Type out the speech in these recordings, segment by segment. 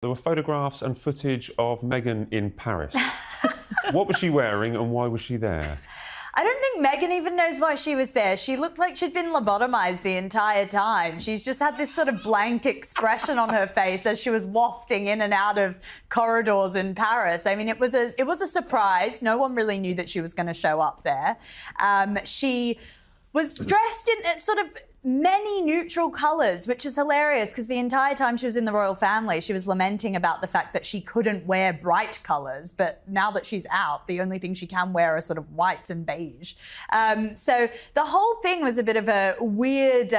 There were photographs and footage of Meghan in Paris. What was she wearing and why was she there? I don't think Meghan even knows why she was there. She looked like she'd been lobotomized the entire time. She's just had this sort of blank expression on her face as she was wafting in and out of corridors in Paris. I mean, it was a surprise. No one really knew that she was going to show up there. She was dressed in sort of many neutral colours, which is hilarious because the entire time she was in the royal family, she was lamenting about the fact that she couldn't wear bright colours. But now that she's out, the only thing she can wear are sort of whites and beige. So the whole thing was a bit of a weird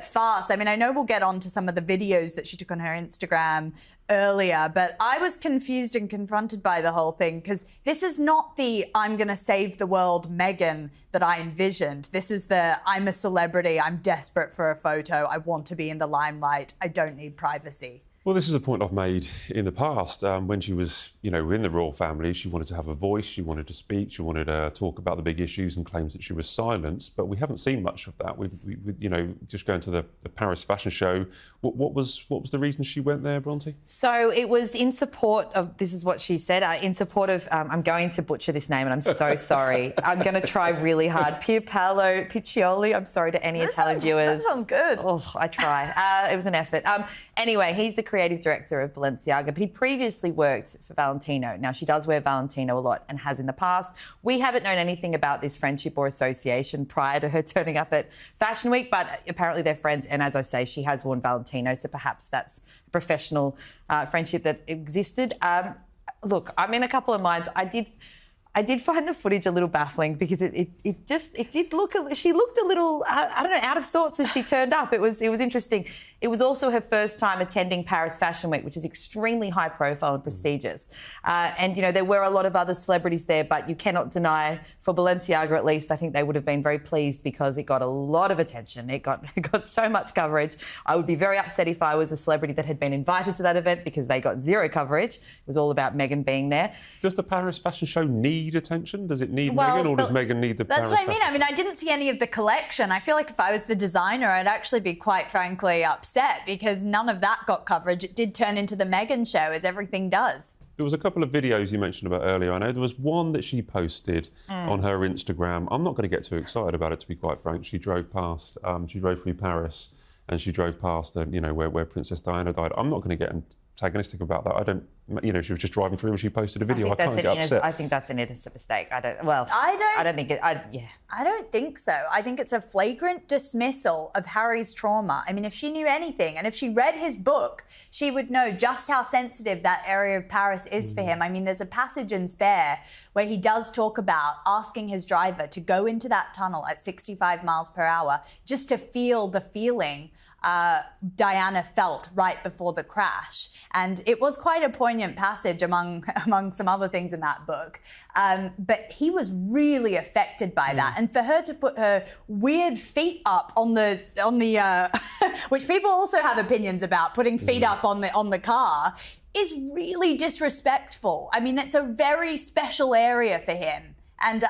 farce. I mean, I know we'll get on to some of the videos that she took on her Instagram earlier, but I was confused and confronted by the whole thing because this is not the I'm going to save the world Meghan that I envisioned. This is the I'm a celebrity, I'm desperate for a photo, I want to be in the limelight, I don't need privacy. Well, this is a point I've made in the past. When she was, in the royal family, she wanted to have a voice, she wanted to speak, she wanted to talk about the big issues and claims that she was silenced. But we haven't seen much of that. We just going to the Paris fashion show. What was the reason she went there, Bronte? So it was in support of, this is what she said, in support of, I'm going to butcher this name and I'm so sorry. I'm going to try really hard. Pier Paolo Piccioli. I'm sorry to any Italian viewers. That sounds good. Oh, I try. It was an effort. Anyway, he's the creative director of Balenciaga, but he previously worked for Valentino. Now, she does wear Valentino a lot and has in the past. We haven't known anything about this friendship or association prior to her turning up at Fashion Week, but apparently they're friends. And as I say, she has worn Valentino, so perhaps that's a professional friendship that existed. Look, I'm in a couple of minds. I did find the footage a little baffling because she looked a little, I don't know, out of sorts as she turned up. It was interesting. It was also her first time attending Paris Fashion Week, which is extremely high profile and prestigious. And, there were a lot of other celebrities there, but you cannot deny, for Balenciaga at least, I think they would have been very pleased because it got a lot of attention. It got so much coverage. I would be very upset if I was a celebrity that had been invited to that event because they got zero coverage. It was all about Meghan being there. Does the Paris Fashion Show need attention? Does it need Meghan, or does Meghan need the Paris That's what I mean. Fashion I mean, I didn't see any of the collection. I feel like if I was the designer, I'd actually be quite frankly upset because none of that got coverage. It did turn into the Meghan show, as everything does. There was a couple of videos you mentioned about earlier. I know there was one that she posted on her Instagram. I'm not going to get too excited about it, to be quite frank. She drove past, she drove through Paris and she drove past, where Princess Diana died. I'm not going to get antagonistic about that. I don't, she was just driving through and she posted a video. I can't get upset. I think that's an innocent mistake. I don't think so. I think it's a flagrant dismissal of Harry's trauma. I mean, if she knew anything and if she read his book, she would know just how sensitive that area of Paris is for him. I mean, there's a passage in Spare where he does talk about asking his driver to go into that tunnel at 65 miles per hour just to feel the feeling Diana felt right before the crash. And it was quite a poignant passage among some other things in that book. But he was really affected by that. And for her to put her weird feet up on the which people also have opinions about, putting feet up on the car, is really disrespectful. I mean, that's a very special area for him. And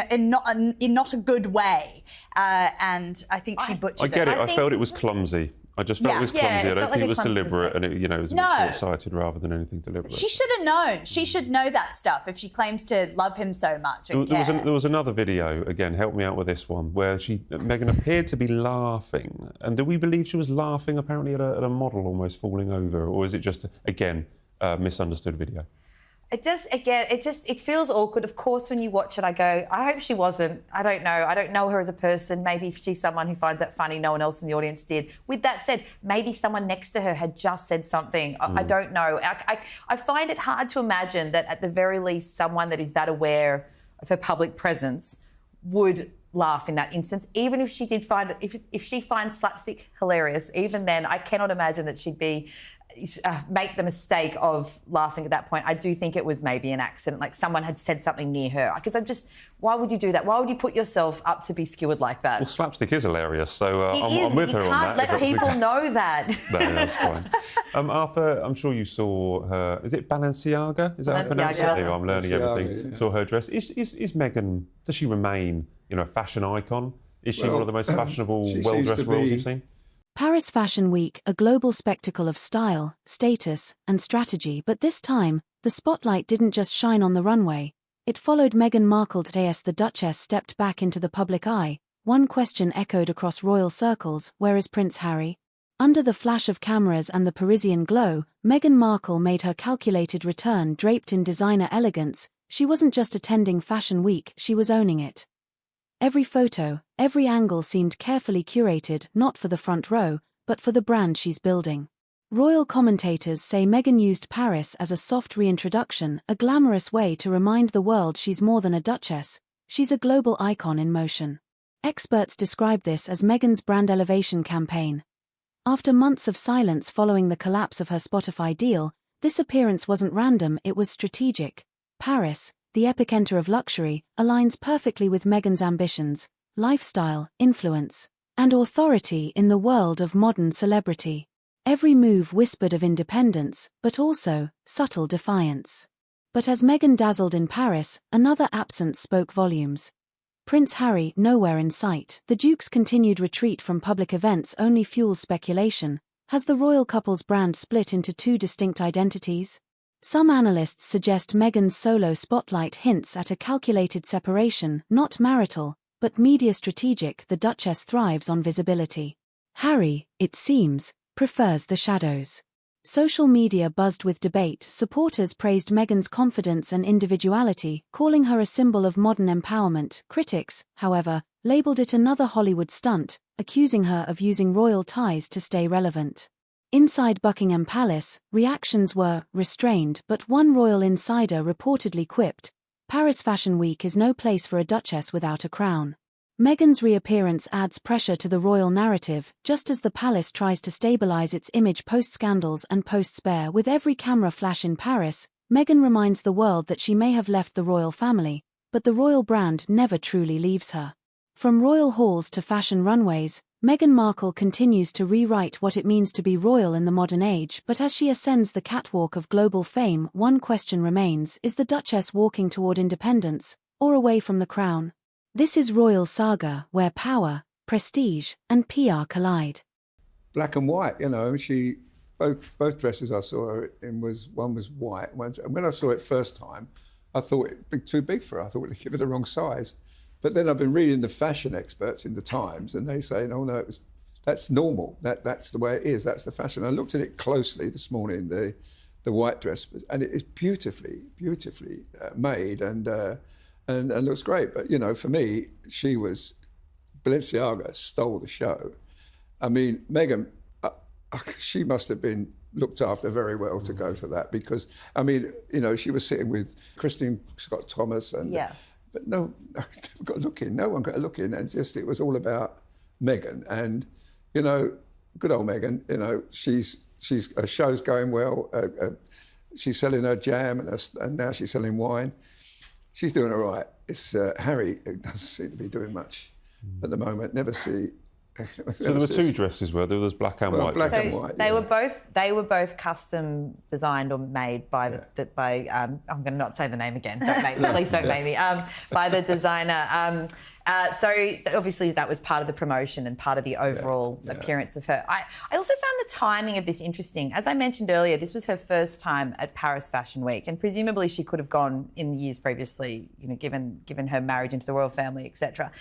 in not a good way. And I think she butchered it. I get it. I felt it was clumsy. I just felt it was clumsy. I don't think it was deliberate, and it was a bit short-sighted rather than anything deliberate. She should have known. She should know that stuff if she claims to love him so much. There was another video, again, help me out with this one, where Meghan appeared to be laughing. And do we believe she was laughing apparently at a model almost falling over, or is it just, again, a misunderstood video? It feels awkward. Of course, when you watch it, I go, I hope she wasn't. I don't know. I don't know her as a person. Maybe if she's someone who finds that funny, no one else in the audience did. With that said, maybe someone next to her had just said something. I don't know. I find it hard to imagine that at the very least, someone that is that aware of her public presence would laugh in that instance, even if she did find it, if she finds slapstick hilarious, even then, I cannot imagine that she'd be make the mistake of laughing at that point. I do think it was maybe an accident, like someone had said something near her. Because why would you do that? Why would you put yourself up to be skewered like that? Well, slapstick is hilarious, so I'm with her on that. You can't let people know that. No, that's fine. Arthur, I'm sure you saw her, is it Balenciaga? Is that how I pronounce it? I'm learning everything. Yeah. Saw her dress. Is Meghan, does she remain, a fashion icon? Is she one of the most fashionable, well-dressed royals you've seen? Paris Fashion Week, a global spectacle of style, status, and strategy, but this time, the spotlight didn't just shine on the runway. It followed Meghan Markle. As the Duchess stepped back into the public eye, one question echoed across royal circles: where is Prince Harry? Under the flash of cameras and the Parisian glow, Meghan Markle made her calculated return. Draped in designer elegance, she wasn't just attending Fashion Week, she was owning it. Every photo, every angle seemed carefully curated, not for the front row, but for the brand she's building. Royal commentators say Meghan used Paris as a soft reintroduction, a glamorous way to remind the world she's more than a duchess, she's a global icon in motion. Experts describe this as Meghan's brand elevation campaign. After months of silence following the collapse of her Spotify deal, this appearance wasn't random, it was strategic. Paris, the epicenter of luxury, aligns perfectly with Meghan's ambitions, lifestyle, influence, and authority in the world of modern celebrity. Every move whispered of independence, but also subtle defiance. But as Meghan dazzled in Paris, another absence spoke volumes. Prince Harry, nowhere in sight. The Duke's continued retreat from public events only fuels speculation. Has the royal couple's brand split into two distinct identities? Some analysts suggest Meghan's solo spotlight hints at a calculated separation, not marital, but media strategic. The Duchess thrives on visibility. Harry, it seems, prefers the shadows. Social media buzzed with debate. Supporters praised Meghan's confidence and individuality, calling her a symbol of modern empowerment. Critics, however, labeled it another Hollywood stunt, accusing her of using royal ties to stay relevant. Inside Buckingham Palace, reactions were restrained, but one royal insider reportedly quipped, "Paris Fashion Week is no place for a duchess without a crown." Meghan's reappearance adds pressure to the royal narrative, just as the palace tries to stabilize its image post-scandals and post-Spare. With every camera flash in Paris, Meghan reminds the world that she may have left the royal family, but the royal brand never truly leaves her. From royal halls to fashion runways, Meghan Markle continues to rewrite what it means to be royal in the modern age. But as she ascends the catwalk of global fame, one question remains: is the Duchess walking toward independence, or away from the crown? This is Royal Saga, where power, prestige, and PR collide. Black and white, both dresses I saw her in one was white. And when I saw it first time, I thought it'd be too big for her. I thought it'd give her the wrong size. But then I've been reading the fashion experts in the Times, and they say, no, that's normal. That's the way it is. That's the fashion. I looked at it closely this morning, the white dress, and it is beautifully made and looks great. But, for me, Balenciaga stole the show. I mean, Meghan, she must have been looked after very well to go to that because, she was sitting with Christine Scott Thomas and... Yeah. But no one got a look in, and it was all about Meghan. And, good old Meghan, her show's going well. She's selling her jam and now she's selling wine. She's doing all right. It's Harry who doesn't seem to be doing much at the moment. So there were two dresses, were there? There was black and white. Black and white. They were both custom designed or made by I'm going to not say the name again. Please don't make me. By the designer. So obviously that was part of the promotion and part of the overall appearance of her. I also found the timing of this interesting. As I mentioned earlier, this was her first time at Paris Fashion Week, and presumably she could have gone in the years previously, given her marriage into the royal family, etc.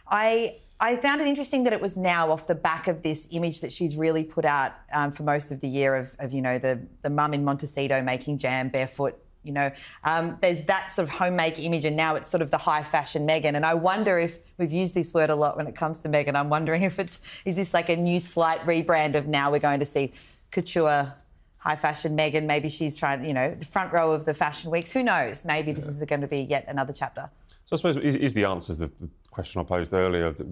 I found it interesting that it was now off the back of this image that she's really put out for most of the year of the mum in Montecito making jam barefoot. There's that sort of homemade image, and now it's sort of the high fashion Meghan. And I wonder if we've used this word a lot when it comes to Meghan. I'm wondering if is this like a new slight rebrand of now we're going to see couture, high fashion Meghan. Maybe she's trying, the front row of the fashion weeks. Who knows? Maybe this is going to be yet another chapter. So I suppose is the answer to the question I posed earlier that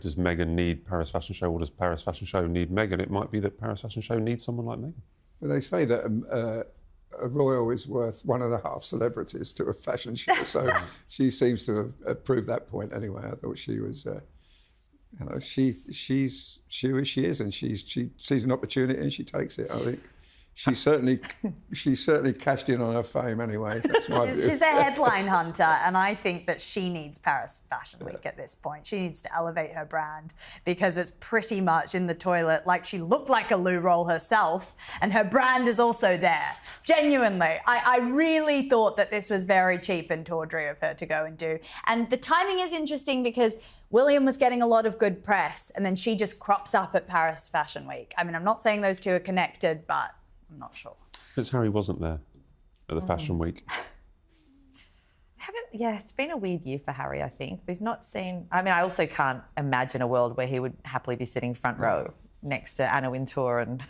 does Meghan need Paris Fashion Show, or does Paris Fashion Show need Meghan? It might be that Paris Fashion Show needs someone like Meghan. Well, they say that a royal is worth 1.5 celebrities to a fashion show, so she seems to have proved that point anyway. I thought she was, she is, and she sees an opportunity and she takes it. I think she certainly cashed in on her fame anyway. That's my view. She's a headline hunter, and I think that she needs Paris Fashion Week at this point. She needs to elevate her brand because it's pretty much in the toilet. Like, she looked like a loo roll herself, and her brand is also there. Genuinely, I really thought that this was very cheap and tawdry of her to go and do. And the timing is interesting because William was getting a lot of good press, and then she just crops up at Paris Fashion Week. I mean, I'm not saying those two are connected, but I'm not sure. Prince Harry wasn't there at the Fashion Week. It's been a weird year for Harry, I think. We've not seen... I mean, I also can't imagine a world where he would happily be sitting front row next to Anna Wintour and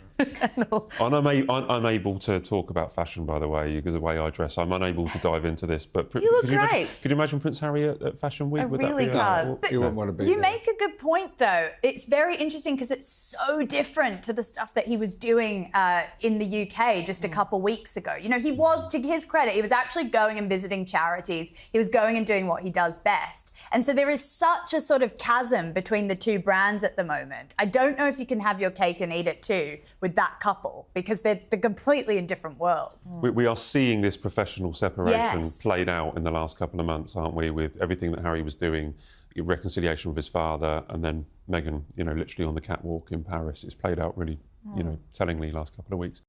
all. I'm able to talk about fashion, by the way, because of the way I dress. I'm unable to dive into this. But You look great. Could you imagine Prince Harry at Fashion Week? I really can't. You wouldn't want to be You there. make a good point, though. It's very interesting because it's so different to the stuff that he was doing in the UK just a couple weeks ago. You know, he was, to his credit, he was actually going and visiting charities. He was going and doing what he does best. And so there is such a sort of chasm between the two brands at the moment. I don't know if you can have your cake and eat it too with that couple, because they're completely in different worlds. We are seeing this professional separation Yes. played out in the last couple of months, aren't we, with everything that Harry was doing, reconciliation with his father, and then Meghan, you know, literally on the catwalk in Paris. It's played out really, you know, tellingly last couple of weeks.